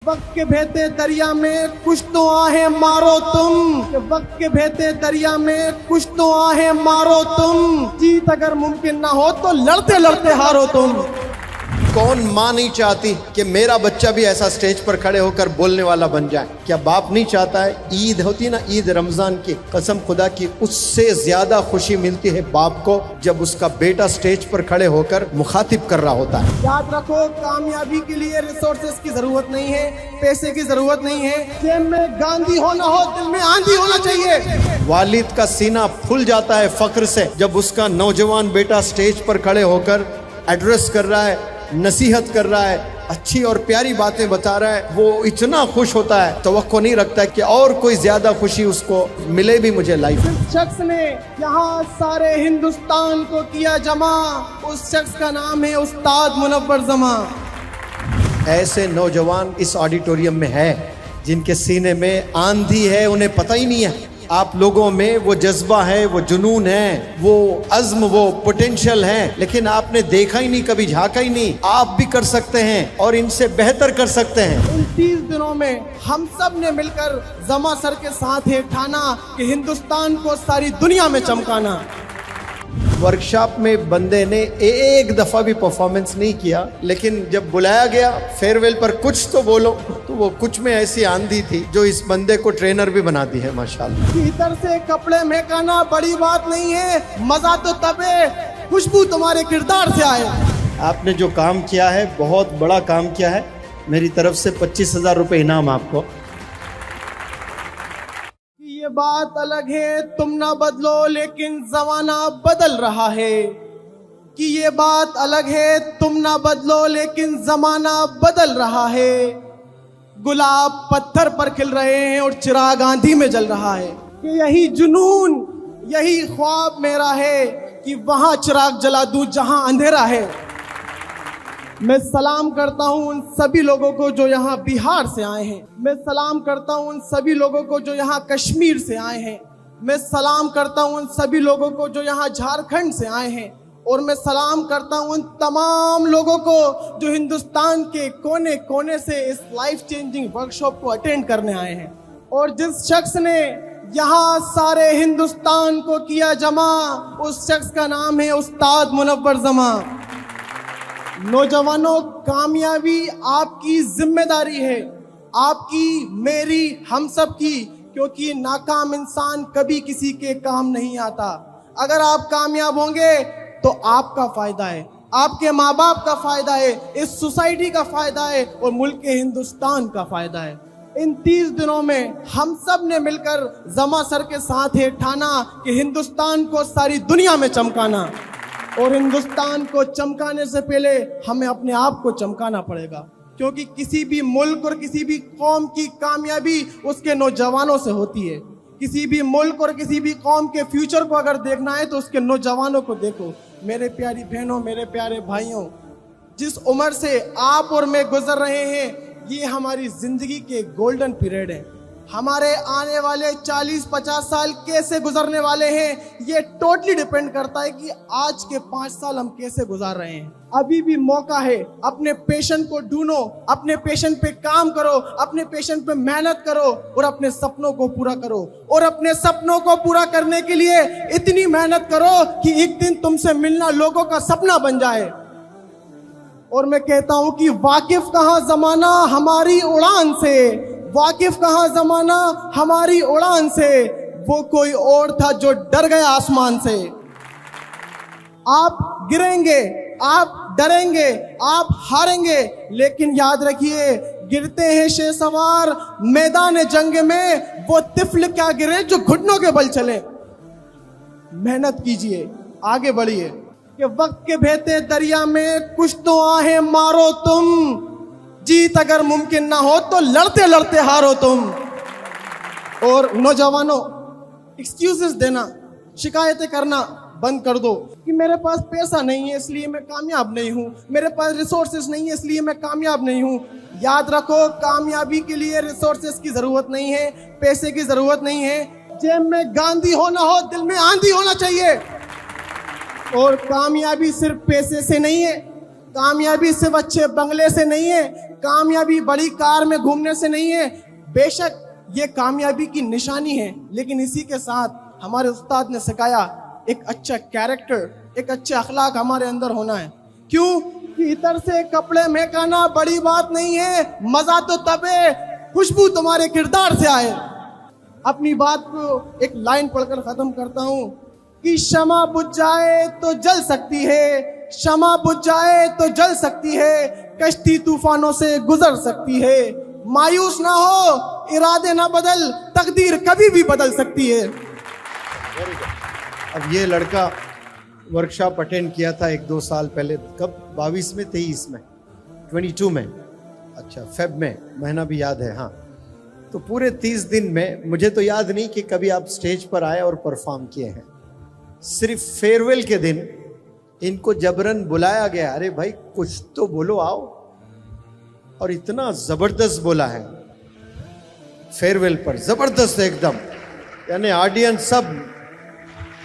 वक्त के बहते दरिया में कुछ तो आहें मारो तुम, कि वक्त के बहते दरिया में कुछ तो आहें मारो तुम, जीत अगर मुमकिन ना हो तो लड़ते लड़ते हारो तुम। कौन माँ नहीं चाहती कि मेरा बच्चा भी ऐसा स्टेज पर खड़े होकर बोलने वाला बन जाए? क्या बाप नहीं चाहता है? ईद होती है ना, ईद रमजान की, कसम खुदा की उससे ज्यादा खुशी मिलती है बाप को जब उसका बेटा स्टेज पर खड़े होकर मुखातिब कर रहा होता है। याद रखो, कामयाबी के लिए रिसोर्सेज की जरूरत नहीं है, पैसे की जरूरत नहीं है, जेब में गांधी होना हो, दिल में आंधी होना चाहिए। वालिद का सीना फूल जाता है फख्र से जब उसका नौजवान बेटा स्टेज पर खड़े होकर एड्रेस कर रहा है, नसीहत कर रहा है, अच्छी और प्यारी बातें बता रहा है। वो इतना खुश होता है, तवक्को नहीं रखता है कि और कोई ज्यादा खुशी उसको मिले भी मुझे लाइफ में। जिस शख्स ने यहाँ सारे हिंदुस्तान को किया जमा, उस शख्स का नाम है उस्ताद मुनव्वर जमा। ऐसे नौजवान इस ऑडिटोरियम में है जिनके सीने में आंधी है, उन्हें पता ही नहीं है। आप लोगों में वो जज्बा है, वो जुनून है, वो अज़्म, वो पोटेंशियल है, लेकिन आपने देखा ही नहीं, कभी झांका ही नहीं। आप भी कर सकते हैं और इनसे बेहतर कर सकते हैं। इन 30 दिनों में हम सब ने मिलकर जमा सर के साथ है ठाना कि हिंदुस्तान को सारी दुनिया में चमकाना। वर्कशॉप में बंदे ने एक दफा भी परफॉर्मेंस नहीं किया, लेकिन जब बुलाया गया फेयरवेल पर कुछ तो बोलो, तो वो कुछ में ऐसी आंधी थी जो इस बंदे को ट्रेनर भी बना दी है माशाल्लाह। भीतर से कपड़े महकाना बड़ी बात नहीं है, मजा तो तब है खुशबू तुम्हारे किरदार से आए। आपने जो काम किया है बहुत बड़ा काम किया है। मेरी तरफ से 25,000 रुपये इनाम आपको। ये बात अलग है तुम ना बदलो लेकिन जमाना बदल रहा है, कि ये बात अलग है तुम ना बदलो लेकिन जमाना बदल रहा है। गुलाब पत्थर पर खिल रहे हैं और चिराग आंधी में जल रहा है, कि यही जुनून, यही ख्वाब मेरा है कि वहां चिराग जला दूं जहां अंधेरा है। मैं सलाम करता हूं उन सभी लोगों को जो यहाँ बिहार से आए हैं। मैं सलाम करता हूं उन सभी लोगों को जो यहाँ कश्मीर से आए हैं। मैं सलाम करता हूं उन सभी लोगों को जो यहाँ झारखंड से आए हैं। और मैं सलाम करता हूं उन तमाम लोगों को जो हिंदुस्तान के कोने कोने से इस लाइफ चेंजिंग वर्कशॉप को अटेंड करने आए हैं। और जिस शख्स ने यहाँ सारे हिंदुस्तान को किया जमा, उस शख्स का नाम है उस्ताद मुनव्वर जमा। नौजवानों, कामयाबी आपकी जिम्मेदारी है, आपकी, मेरी, हम सब की, क्योंकि नाकाम इंसान कभी किसी के काम नहीं आता। अगर आप कामयाब होंगे तो आपका फायदा है, आपके माँ बाप का फायदा है, इस सोसाइटी का फायदा है और मुल्क के हिंदुस्तान का फायदा है। इन 30 दिनों में हम सब ने मिलकर जमा सर के साथ है ठाना कि हिंदुस्तान को सारी दुनिया में चमकाना। और हिंदुस्तान को चमकाने से पहले हमें अपने आप को चमकाना पड़ेगा, क्योंकि किसी भी मुल्क और किसी भी कौम की कामयाबी उसके नौजवानों से होती है। किसी भी मुल्क और किसी भी कौम के फ्यूचर को अगर देखना है तो उसके नौजवानों को देखो। मेरे प्यारी बहनों, मेरे प्यारे भाइयों, जिस उम्र से आप और मैं गुजर रहे हैं, ये हमारी जिंदगी के गोल्डन पीरियड है। हमारे आने वाले 40-50 साल कैसे गुजरने वाले हैं, ये टोटली डिपेंड करता है कि आज के 5 साल हम कैसे गुजार रहे हैं। अभी भी मौका है, अपने पैशन को ढूंढो, अपने पैशन पे काम करो, अपने पैशन पे मेहनत करो और अपने सपनों को पूरा करो। और अपने सपनों को पूरा करने के लिए इतनी मेहनत करो कि एक दिन तुमसे मिलना लोगों का सपना बन जाए। और मैं कहता हूं कि वाकिफ कहां जमाना हमारी उड़ान से, वाकिफ कहां जमाना हमारी उड़ान से, वो कोई और था जो डर गया आसमान से। आप गिरेंगे, आप डरेंगे, आप हारेंगे, लेकिन याद रखिए, गिरते हैं शेसवार मैदान जंग में, वो तिफल क्या गिरे जो घुटनों के बल चले। मेहनत कीजिए, आगे बढ़िए, कि वक्त के बहते दरिया में कुछ तो आहें मारो तुम, जीत अगर मुमकिन ना हो तो लड़ते लड़ते हारो तुम। और नौजवानों, एक्सक्यूजेस देना, शिकायतें करना बंद कर दो कि मेरे पास पैसा नहीं है इसलिए मैं कामयाब नहीं हूँ, मेरे पास रिसोर्सेज नहीं है इसलिए मैं कामयाब नहीं हूँ। याद रखो, कामयाबी के लिए रिसोर्सेज की जरूरत नहीं है, पैसे की जरूरत नहीं है, जेब में गांधी होना हो, दिल में आंधी होना चाहिए। और कामयाबी सिर्फ पैसे से नहीं है, कामयाबी सिर्फ अच्छे बंगले से नहीं है, कामयाबी बड़ी कार में घूमने से नहीं है, बेशक ये कामयाबी की निशानी है, लेकिन इसी के साथ हमारे उस्ताद ने सिखाया एक अच्छा कैरेक्टर, एक अच्छे अखलाक हमारे अंदर होना है। क्यों कि इधर से कपड़े महकाना बड़ी बात नहीं है, मजा तो तब है खुशबू तुम्हारे किरदार से आए। अपनी बात को एक लाइन पढ़कर खत्म करता हूं कि शमा बुझ जाए तो जल सकती है, शमा बुझ जाए तो जल सकती है, कश्ती तूफानों से गुजर सकती है। मायूस ना हो, इरादे ना बदल, तकदीर कभी भी बदल सकती है। अब ये लड़का वर्कशॉप अटेंड किया था 1-2 साल पहले, कब 22 में 23 में 22 में, अच्छा फेब में, महीना भी याद है। हाँ, तो पूरे 30 दिन में मुझे तो याद नहीं कि कभी आप स्टेज पर आए और परफॉर्म किए हैं। सिर्फ फेयरवेल के दिन इनको जबरन बुलाया गया, अरे भाई कुछ तो बोलो आओ, और इतना जबरदस्त बोला है फेयरवेल पर, जबरदस्त एकदम, यानी ऑडियंस सब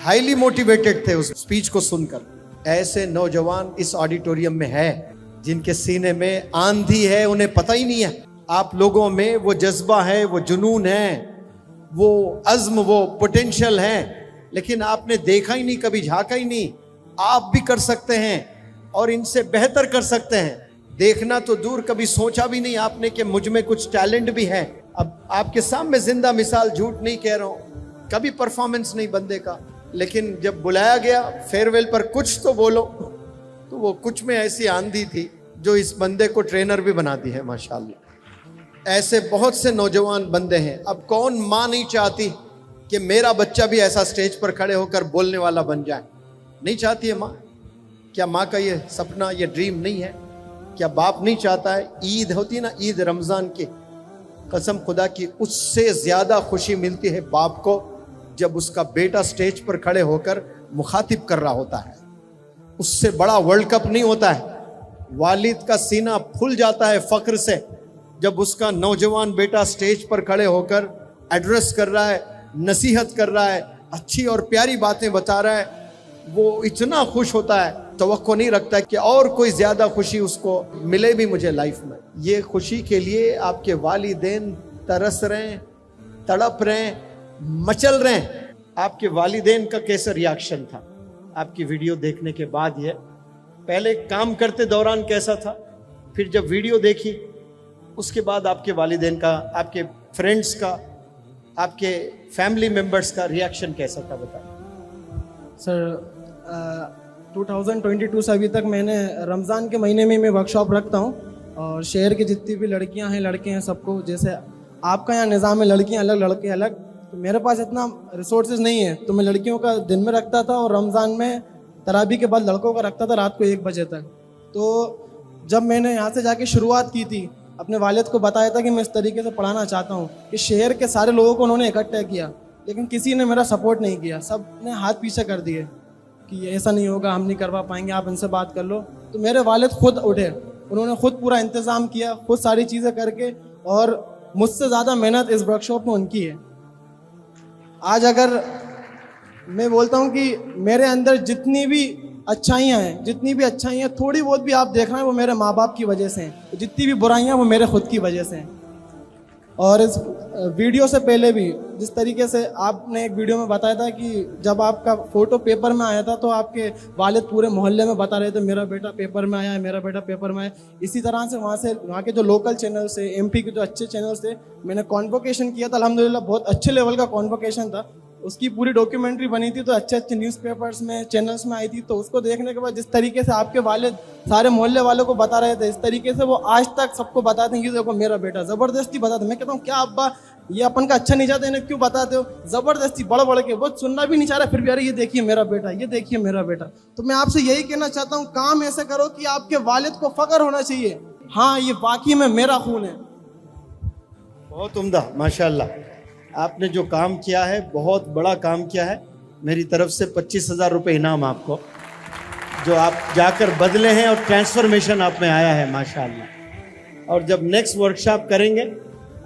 हाईली मोटिवेटेड थे उस स्पीच को सुनकर। ऐसे नौजवान इस ऑडिटोरियम में है जिनके सीने में आंधी है, उन्हें पता ही नहीं है। आप लोगों में वो जज्बा है, वो जुनून है, वो अज़्म, वो पोटेंशियल है, लेकिन आपने देखा ही नहीं, कभी झांका ही नहीं। आप भी कर सकते हैं और इनसे बेहतर कर सकते हैं। देखना तो दूर, कभी सोचा भी नहीं आपने कि मुझ में कुछ टैलेंट भी है। अब आपके सामने जिंदा मिसाल, झूठ नहीं कह रहा हूं, कभी परफॉर्मेंस नहीं बंदे का, लेकिन जब बुलाया गया फेयरवेल पर कुछ तो बोलो, तो वो कुछ में ऐसी आंधी थी जो इस बंदे को ट्रेनर भी बना दी है माशाल्लाह। ऐसे बहुत से नौजवान बंदे हैं। अब कौन माँ नहीं चाहती कि मेरा बच्चा भी ऐसा स्टेज पर खड़े होकर बोलने वाला बन जाए? नहीं चाहती है माँ? क्या माँ का ये सपना, ये ड्रीम नहीं है? क्या बाप नहीं चाहता है? ईद होती है ना, ईद रमजान की, कसम खुदा की उससे ज्यादा खुशी मिलती है बाप को जब उसका बेटा स्टेज पर खड़े होकर मुखातिब कर रहा होता है। उससे बड़ा वर्ल्ड कप नहीं होता है। वालिद का सीना फूल जाता है फख्र से जब उसका नौजवान बेटा स्टेज पर खड़े होकर एड्रेस कर रहा है, नसीहत कर रहा है, अच्छी और प्यारी बातें बता रहा है। वो इतना खुश होता है, तवक्को नहीं रखता है कि और कोई ज्यादा खुशी उसको मिले भी मुझे लाइफ में। ये खुशी के लिए आपके वालिदैन तरस रहे हैं, तड़प रहे हैं, मचल रहे हैं। आपके वालिदैन का कैसा रिएक्शन था आपकी वीडियो देखने के बाद? ये पहले काम करते दौरान कैसा था, फिर जब वीडियो देखी उसके बाद आपके वालिदैन का, आपके फ्रेंड्स का, आपके फैमिली मेंबर्स का रिएक्शन कैसा था, बताइए सर। 2022 से अभी तक मैंने रमज़ान के महीने में मैं वर्कशॉप रखता हूँ और शहर की जितनी भी लड़कियाँ हैं, लड़के हैं, सबको, जैसे आपका यहाँ निज़ाम है लड़कियाँ अलग लड़के अलग, तो मेरे पास इतना रिसोर्सेज नहीं है, तो मैं लड़कियों का दिन में रखता था और रमज़ान में तरावी के बाद लड़कों का रखता था रात को 1 बजे तक। तो जब मैंने यहाँ से जाके शुरुआत की थी, अपने वालिद को बताया था कि मैं इस तरीके से पढ़ाना चाहता हूँ, कि शहर के सारे लोगों को उन्होंने इकट्ठा किया, लेकिन किसी ने मेरा सपोर्ट नहीं किया, सब ने हाथ पीछे कर दिए कि ऐसा नहीं होगा, हम नहीं करवा पाएंगे, आप इनसे बात कर लो। तो मेरे वालिद खुद उठे, उन्होंने खुद पूरा इंतज़ाम किया, खुद सारी चीज़ें करके, और मुझसे ज़्यादा मेहनत इस वर्कशॉप में उनकी है। आज अगर मैं बोलता हूँ कि मेरे अंदर जितनी भी अच्छाइयाँ हैं, थोड़ी बहुत भी आप देख रहे हैं वो मेरे माँ बाप की वजह से हैं, जितनी भी बुराइयाँ वो मेरे खुद की वजह से हैं। और इस वीडियो से पहले भी जिस तरीके से आपने एक वीडियो में बताया था कि जब आपका फोटो पेपर में आया था तो आपके वालिद पूरे मोहल्ले में बता रहे थे मेरा बेटा पेपर में आया है, मेरा बेटा पेपर में आया। इसी तरह से वहाँ के जो लोकल चैनल से, एमपी के जो अच्छे चैनल से मैंने कॉन्वोकेशन किया था, अल्हम्दुलिल्लाह बहुत अच्छे लेवल का कॉन्वोकेशन था। उसकी पूरी डॉक्यूमेंट्री बनी थी, तो अच्छे अच्छे न्यूज़पेपर्स में, चैनल्स में आई थी। तो उसको देखने के बाद जिस तरीके से आपके वालिद सारे मोहल्ले वालों को बता रहे थे, इस तरीके से वो आज तक सबको बताते हैं कि देखो मेरा बेटा, ज़बरदस्ती बताते। मैं कहता हूँ क्या अब्बा ये अपन का अच्छा नहीं चाहते, इन्हें क्यों बताते हो? ज़बरदस्ती बढ़ बढ़ के, वो सुनना भी नहीं चाह रहा, फिर भी अरे ये देखिए मेरा बेटा, ये देखिए मेरा बेटा। तो मैं आपसे यही कहना चाहता हूँ, काम ऐसे करो कि आपके वालिद को फ़ख्र होना चाहिए, हाँ ये वाकई में मेरा खून है। बहुत उम्दा, माशाल्लाह। आपने जो काम किया है बहुत बड़ा काम किया है। मेरी तरफ से 25,000 रुपये इनाम आपको, जो आप जाकर बदले हैं और ट्रांसफॉर्मेशन आप में आया है माशाल्लाह। और जब नेक्स्ट वर्कशॉप करेंगे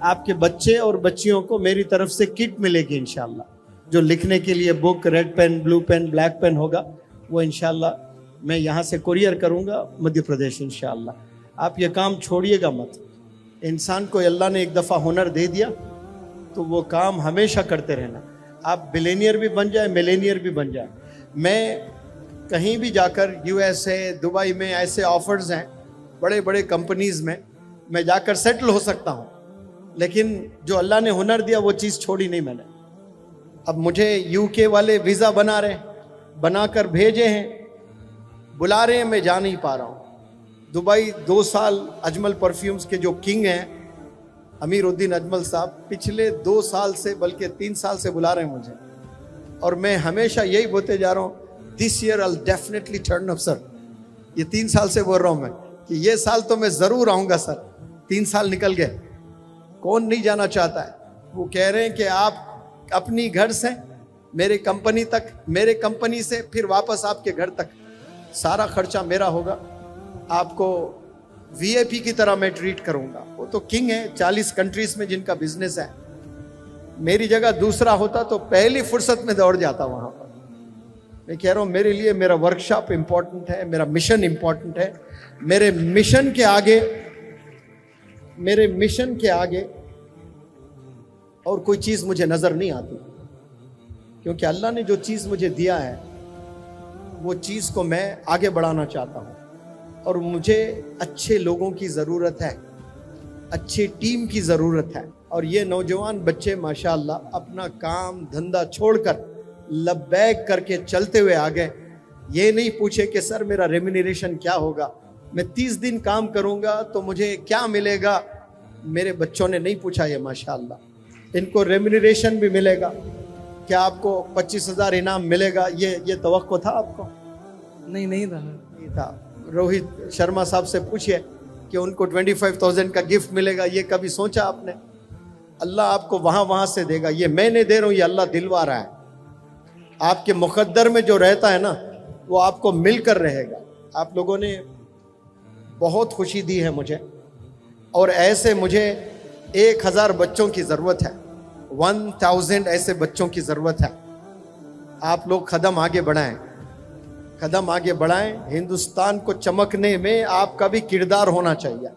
आपके बच्चे और बच्चियों को मेरी तरफ से किट मिलेगी इंशाल्लाह, जो लिखने के लिए book, red pen, blue pen, black pen होगा, वो इंशाल्लाह मैं यहाँ से कुरियर करूँगा मध्य प्रदेश इंशाल्लाह। आप ये काम छोड़िएगा मत। इंसान को अल्लाह ने एक दफ़ा हुनर दे दिया तो वो काम हमेशा करते रहना। आप बिलेनियर भी बन जाए, मिलेनियर भी बन जाए। मैं कहीं भी जाकर यूएसए, दुबई में ऐसे ऑफर्स हैं बड़े बड़े कंपनीज में, मैं जाकर सेटल हो सकता हूँ, लेकिन जो अल्लाह ने हुनर दिया वो चीज़ छोड़ी नहीं मैंने। अब मुझे यूके वाले वीज़ा बना रहे हैं, बनाकर भेजे हैं, बुला रहे हैं, मैं जा नहीं पा रहा हूँ। दुबई 2 साल अजमल परफ्यूम्स के जो किंग हैं अमीर उद्दीन अजमल साहब, पिछले 2 साल से बल्कि 3 साल से बुला रहे हैं मुझे, और मैं हमेशा यही बोलते जा रहा हूँ, this year I definitely turn up sir. ये 3 साल से बोल रहा हूँ मैं कि ये साल तो मैं ज़रूर आऊँगा सर। 3 साल निकल गए, कौन नहीं जाना चाहता है। वो कह रहे हैं कि आप अपनी घर से मेरे कंपनी तक, मेरे कंपनी से फिर वापस आपके घर तक सारा खर्चा मेरा होगा, आपको वीआईपी की तरह मैं ट्रीट करूंगा। वो तो किंग है 40 कंट्रीज में जिनका बिजनेस है। मेरी जगह दूसरा होता तो पहली फुर्सत में दौड़ जाता वहां पर। मैं कह रहा हूं मेरे लिए मेरा वर्कशॉप इंपॉर्टेंट है, मेरा मिशन इंपॉर्टेंट है। मेरे मिशन के आगे और कोई चीज मुझे नजर नहीं आती, क्योंकि अल्लाह ने जो चीज मुझे दिया है वो चीज को मैं आगे बढ़ाना चाहता हूं। और मुझे अच्छे लोगों की ज़रूरत है, अच्छी टीम की ज़रूरत है। और ये नौजवान बच्चे माशाअल्लाह अपना काम धंधा छोड़कर लब्बैक करके चलते हुए आ गए। ये नहीं पूछे कि सर मेरा रेम्यूनरेशन क्या होगा, मैं 30 दिन काम करूंगा तो मुझे क्या मिलेगा। मेरे बच्चों ने नहीं पूछा ये माशाअल्लाह। इनको रेम्यूनरेशन भी मिलेगा, क्या आपको 25,000 इनाम मिलेगा, ये तवक्को था आपको? नहीं था। रोहित शर्मा साहब से पूछिए कि उनको 25,000 का गिफ्ट मिलेगा, ये कभी सोचा आपने? अल्लाह आपको वहां से देगा। ये मैं नहीं दे रहा हूं, ये अल्लाह दिलवा रहा है। आपके मुकद्दर में जो रहता है ना वो आपको मिलकर रहेगा। आप लोगों ने बहुत खुशी दी है मुझे, और ऐसे मुझे 1000 बच्चों की ज़रूरत है, 1000 ऐसे बच्चों की ज़रूरत है। आप लोग कदम आगे बढ़ाएं। हिंदुस्तान को चमकने में आपका भी किरदार होना चाहिए।